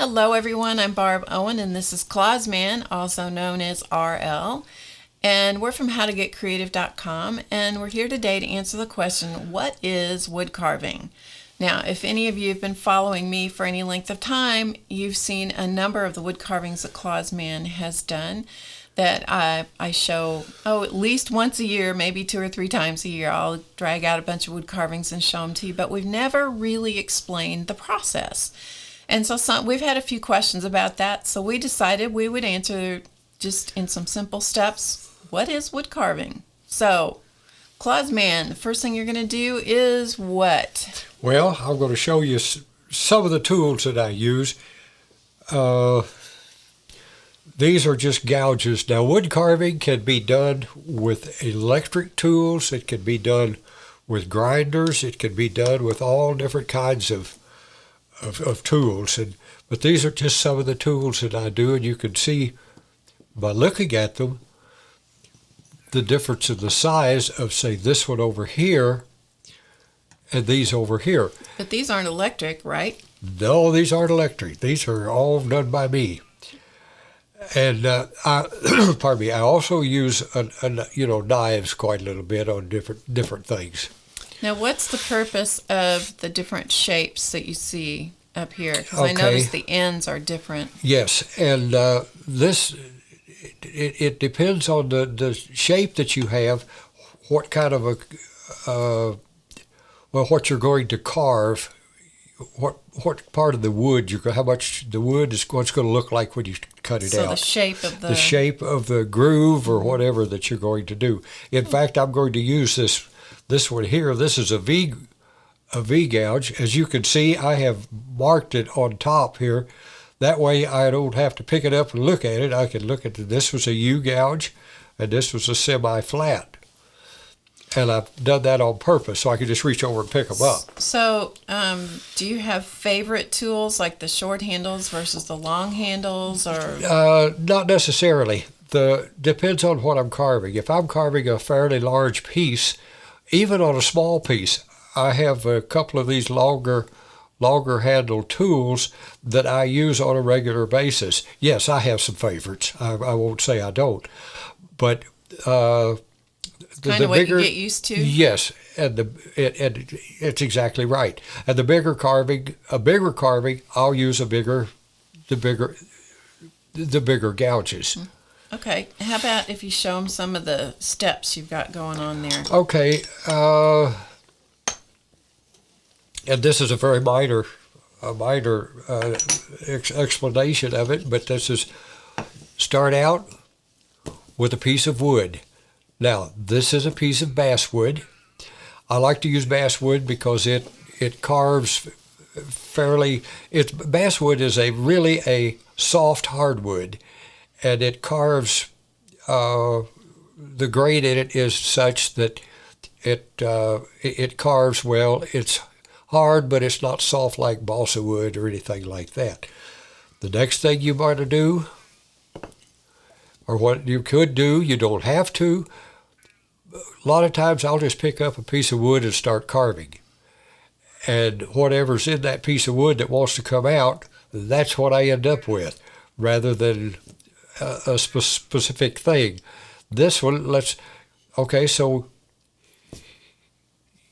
Hello, everyone. I'm Barb Owen, and this is Clausman, also known as RL. And we're from HowToGetCreative.com, and we're here today to answer the question, what is wood carving? Now, if any of you have been following me for any length of time, you've seen a number of the wood carvings that Clausman has done that I show, at least once a year, maybe 2 or 3 times a year. I'll drag out a bunch of wood carvings and show them to you, but we've never really explained the process. And so we've had a few questions about that, so we decided we would answer just in some simple steps, what is wood carving? So, Clausman, the first thing you're going to do is what? Well, I'm going to show you some of the tools that I use. These are just gouges. Now, wood carving can be done with electric tools. It can be done with grinders. It can be done with all different kinds of tools, but these are just some of the tools that I do, and you can see by looking at them the difference in the size of, say, this one over here and these over here. But these aren't electric, right? No, these aren't electric. These are all done by me. And pardon me. I also use knives quite a little bit on different things. Now, what's the purpose of the different shapes that you see up here? Because Okay. I notice the ends are different. Yes, and it depends on the shape that you have, what kind of what you're going to carve, what part of the wood how much the wood is what's going to look like when you cut it out. So the shape of the shape of the groove or whatever that you're going to do. In fact, I'm going to use this one here. This is a V gouge. As you can see, I have marked it on top here. That way I don't have to pick it up and look at it. I can look at this was a U gouge, and this was a semi-flat. And I've done that on purpose, so I can just reach over and pick them up. So, do you have favorite tools like the short handles versus the long handles, or? Not necessarily. Depends on what I'm carving. If I'm carving a fairly large piece, even on a small piece, I have a couple of these longer handled tools that I use on a regular basis. Yes, I have some favorites. I won't say I don't, but Kind of what you get used to. Yes, and it's exactly right. And a bigger carving, I'll use the bigger gouges. Okay. How about if you show them some of the steps you've got going on there? Okay. And this is a very minor explanation of it, but this is start out with a piece of wood. Now, this is a piece of basswood. I like to use basswood because it carves fairly. Basswood is really a soft hardwood, and it carves. The grain in it is such that it carves well. It's hard, but it's not soft like balsa wood or anything like that. The next thing you might do, or what you could do, you don't have to. A lot of times I'll just pick up a piece of wood and start carving. And whatever's in that piece of wood that wants to come out, that's what I end up with, rather than a specific thing. This one, so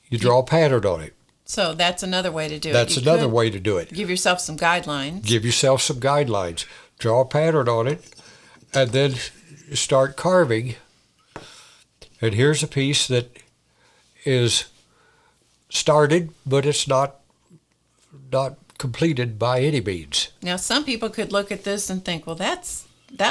you draw a pattern on it. So that's another way to do it. That's another way to do it. Give yourself some guidelines. Draw a pattern on it, and then start carving. And here's a piece that is started, but it's not completed by any means. Now, some people could look at this and think, well, that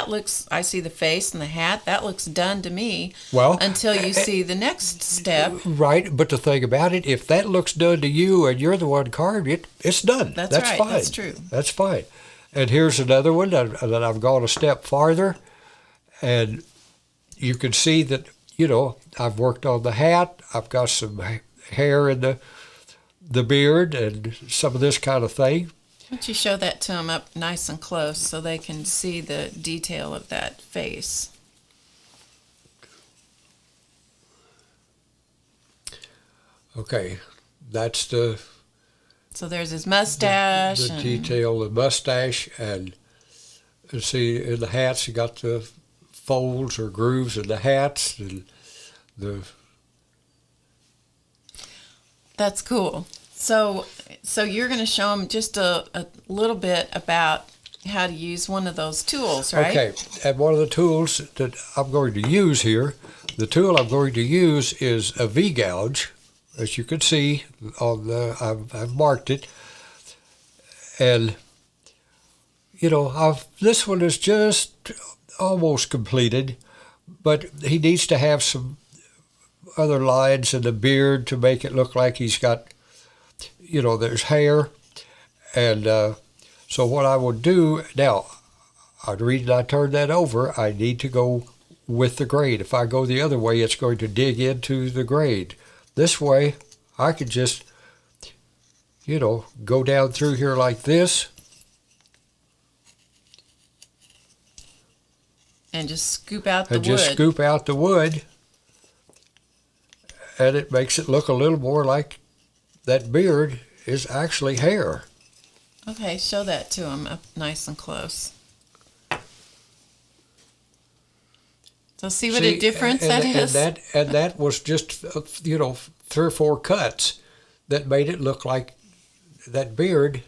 looks, I see the face and the hat, that looks done to me. Well, until you see the next step. Right, but the thing about it, if that looks done to you and you're the one carving it, it's done. That's right, fine. that's true. That's fine. And here's another one that I've gone a step farther, and you can see that, I've worked on the hat, I've got some hair in the beard and some of this kind of thing. Why don't you show that to them up nice and close so they can see the detail of that face? Okay, that's So there's his mustache. The detail, the mustache, and see in the hats, you got the folds or grooves in the hats, and the. That's cool. So you're going to show them just a little bit about how to use one of those tools, right? Okay, and one of the tools that I'm going to use here, the tool I'm going to use is a V-gouge, as you can see on I've marked it, and you know this one is just almost completed, but he needs to have some other lines in the beard to make it look like he's got, you know, there's hair, and so what I will do now, the reason I turned that over, I need to go with the grade. If I go the other way, it's going to dig into the grade. This way, I could just, you know, go down through here like this. And just scoop out the wood. And just scoop out the wood. And it makes it look a little more like that beard is actually hair. Okay, show that to him up nice and close. So see what a difference that is? And that was just, you know, 3 or 4 cuts that made it look like that beard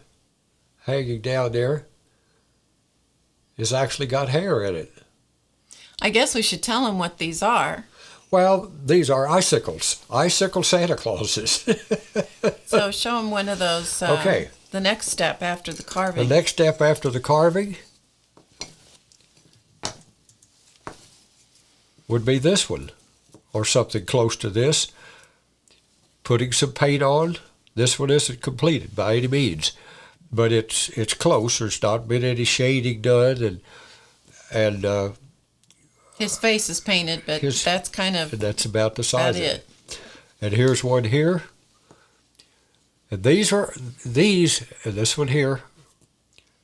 hanging down there has actually got hair in it. I guess we should tell him what these are. Well, these are icicles. Icicle Santa Clauses. So show him one of those. Okay. The next step after the carving. The next step after the carving would be this one, or something close to this. Putting some paint on. This one isn't completed by any means, but it's close. There's not been any shading done, and his face is painted, but that's about the size of it. And here's one here. And these, and this one here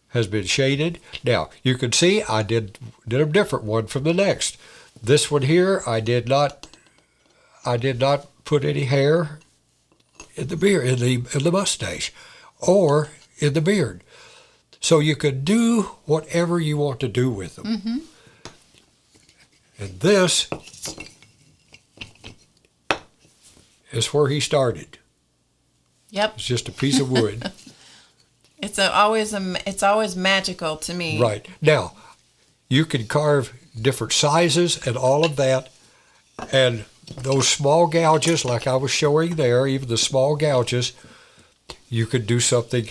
has been shaded. Now, you can see I did a different one from the next. This one here, I did not put any hair in the beard, in the mustache, or in the beard. So you can do whatever you want to do with them. Mm-hmm. And this is where he started. Yep. It's just a piece of wood. It's always magical to me. Right. Now, you can carve different sizes and all of that, and those small gouges, like I was showing there, even the small gouges, you could do something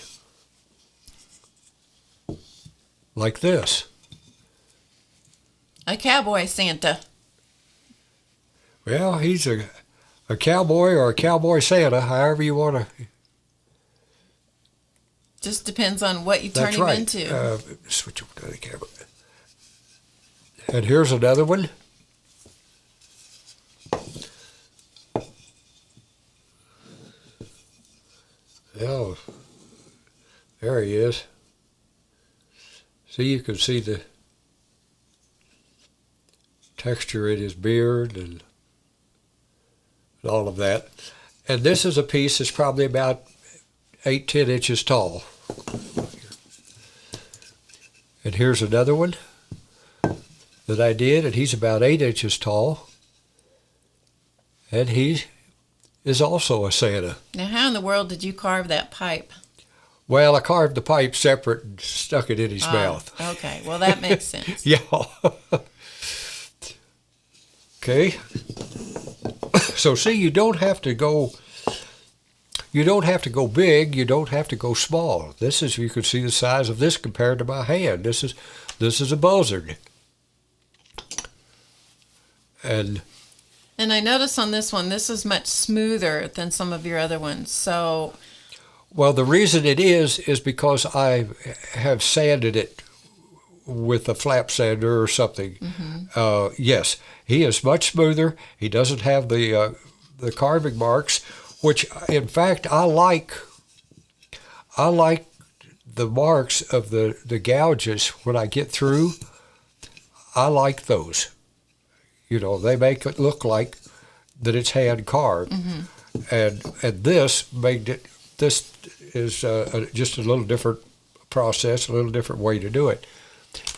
like this. A cowboy Santa. Well, he's a cowboy or a cowboy Santa, however you want to. Just depends on what you turn him into. Switch over to the camera. And here's another one. Oh, there he is. See, you can see the texture in his beard and all of that. And this is a piece that's probably about 8-10 inches tall. And here's another one that I did, and he's about 8 inches tall. And he is also a Santa. Now, how in the world did you carve that pipe? Well, I carved the pipe separate and stuck it in his mouth. Okay, well that makes sense. Yeah. Okay. So see, you don't have to go big, you don't have to go small. This is, you can see the size of this compared to my hand. This is a buzzard. And I notice on this one, this is much smoother than some of your other ones. So, well, the reason it is because I have sanded it with a flap sander or something. Mm-hmm. Yes, he is much smoother. He doesn't have the carving marks, which, in fact, I like the marks of the gouges when I get through. I like those. You know, they make it look like that it's hand carved. Mm-hmm. And this made it this is just a little different process, a little different way to do it.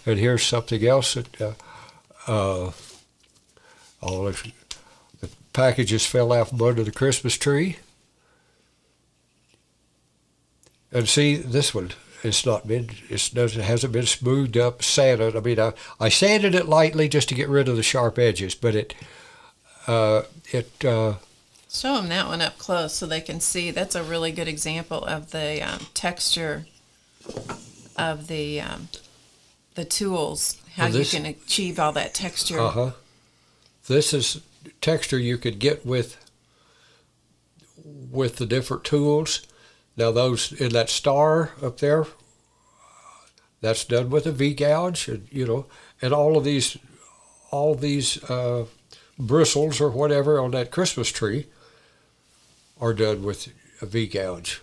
And here's something else that the packages fell out from under the Christmas tree. And see, this one, it hasn't been smoothed up, sanded. I mean, I sanded it lightly just to get rid of the sharp edges, but Show them that one up close so they can see. That's a really good example of the texture of the tools, how you can achieve all that texture. This is texture you could get with the different tools. Now those in that star up there, that's done with a V-gouge, and all these bristles or whatever on that Christmas tree are done with a V-gouge.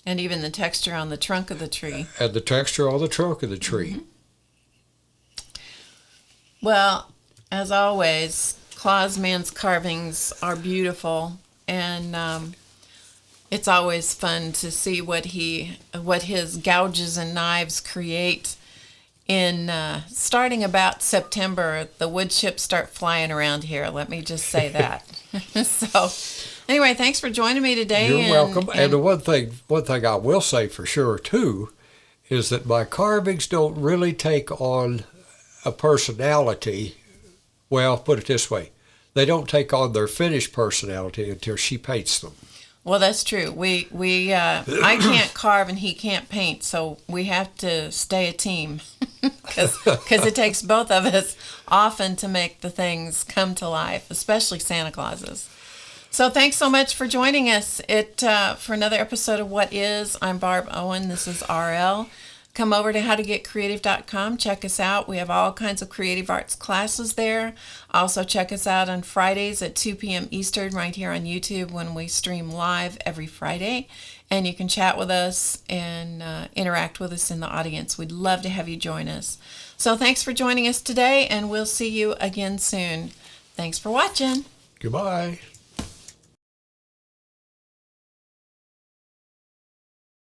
And even the texture on the trunk of the tree. And the texture on the trunk of the tree. Mm-hmm. Well, as always, Clausman's carvings are beautiful, and it's always fun to see what his gouges and knives create. In starting about September, the wood chips start flying around here. Let me just say that. So, anyway, thanks for joining me today. You're welcome. And the one thing I will say for sure too is that my carvings don't really take on a personality. Well, put it this way: they don't take on their finished personality until she paints them. Well, that's true. I can't carve and he can't paint, so we have to stay a team because it takes both of us often to make the things come to life, especially Santa Clauses. So thanks so much for joining us for another episode of What Is. I'm Barb Owen. This is RL. Come over to HowToGetCreative.com. Check us out. We have all kinds of creative arts classes there. Also, check us out on Fridays at 2 p.m. Eastern right here on YouTube when we stream live every Friday. And you can chat with us and interact with us in the audience. We'd love to have you join us. So thanks for joining us today, and we'll see you again soon. Thanks for watching. Goodbye.